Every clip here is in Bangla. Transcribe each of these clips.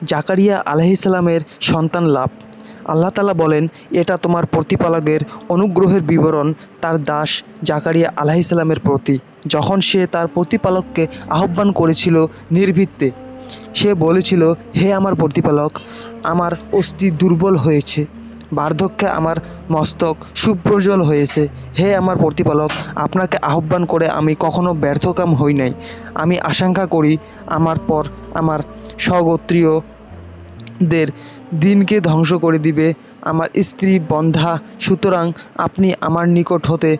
জাকারিয়া আলাইহিসসালামের সন্তান লাভ। আল্লাহ তাআলা বলেন, এটা তোমার প্রতিপালকের অনুগ্রহের বিবরণ তার দাস জাকারিয়া আলাইহিসসালামের প্রতি, যখন সে তার প্রতিপালককে আহ্বান করেছিল নির্ভীকতে। সে বলেছিল, হে আমার প্রতিপালক, আমার অস্থি দুর্বল হয়েছে, বার্ধক্যে আমার মস্তক সুপ্রজ্জ্বল হয়েছে। হে আমার প্রতিপালক, আপনাকে আহ্বান করে আমি কখনো ব্যর্থকাম হই নাই। আমি আশঙ্কা করি আমার পর আমার স্বগোত্রীয়দের দিনকে ধ্বংস করে দিবে আমার স্ত্রী বন্ধ্যা। সুতরাং আপনি আমার নিকট হতে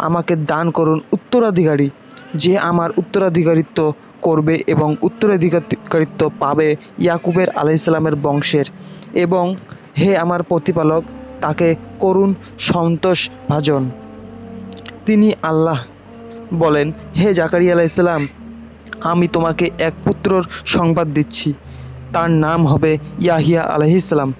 আমাকে দান করুন উত্তরাধিকারী, যে আমার উত্তরাধিকারিত্ব করবে এবং উত্তরাধিকারিত্ব পাবে ইয়াকুবের আলাইহিসসালামের বংশের। এবং হে আমার প্রতিপালক, তাকে করুন সন্তোষভাজন। তিনি আল্লাহ বলেন, হে জাকারিয়া আলাইহিসসালাম, আমি তোমাকে এক পুত্রর সংবাদ দিচ্ছি, তার নাম হবে ইয়াহিয়া আলাইহিসসালাম।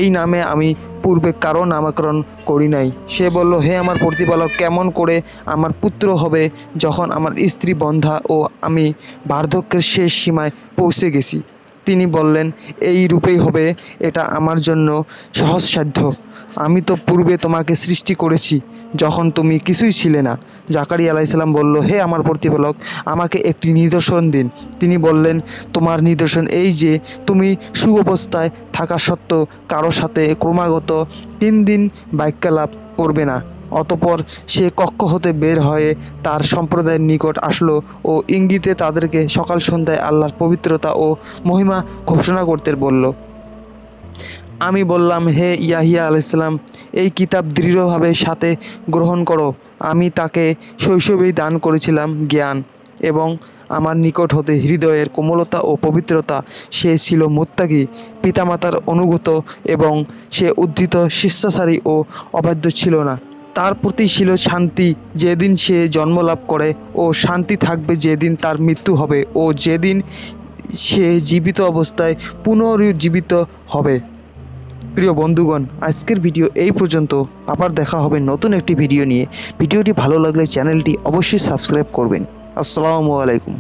এই নামে আমি পূর্বে কারো নামকরণ করি নাই। সে বলল, হে আমার প্রতিপালক, কেমন করে আমার পুত্র হবে যখন আমার স্ত্রী বন্ধ্যা ও আমি বার্ধক্যের শেষ সীমায় পৌঁছে গেছি? তিনি বললেন, এই রূপেই হবে, এটা আমার জন্য সহজসাধ্য। আমি তো পূর্বে তোমাকে সৃষ্টি করেছি যখন তুমি কিছুই ছিলে না। জাকারিয়া আলাইহিসসালাম বলল, হে আমার প্রতিপালক, আমাকে একটি নিদর্শন দিন। তিনি বললেন, তোমার নিদর্শন এই যে, তুমি সুঅবস্থায় থাকা সত্ত্বেও কারো সাথে ক্রমাগত 3 দিন বাক্যালাপ করবে না। অতঃপর সে কক্ষ হতে বের হয়ে তার সম্প্রদায়ের নিকট আসলো ও ইঙ্গিতে তাদেরকে সকাল সন্ধ্যায় আল্লাহর পবিত্রতা ও মহিমা ঘোষণা করতে বলল। আমি বললাম, হে ইয়াহিয়া আলাইহিসসালাম, এই কিতাব দৃঢ়ভাবে সাথে গ্রহণ করো। আমি তাকে শৈশবেই দান করেছিলাম জ্ঞান এবং আমার নিকট হতে হৃদয়ের কোমলতা ও পবিত্রতা। সে ছিল মুত্তাকী, পিতামাতার অনুগত এবং সে উদ্ধৃত স্বেচ্ছাচারী ও অবাধ্য ছিল না। তার প্রতি ছিল শান্তি যেদিন সে জন্মলাভ করে, ও শান্তি থাকবে যেদিন তার মৃত্যু হবে ও যেদিন সে জীবিত অবস্থায় পুনরুজ্জীবিত হবে। প্রিয় বন্ধুগণ, আজকের ভিডিও এই পর্যন্ত। আবার দেখা হবে নতুন একটি ভিডিও নিয়ে। ভিডিওটি ভালো লাগলে চ্যানেলটি অবশ্যই সাবস্ক্রাইব করবেন। আসসালামু আলাইকুম।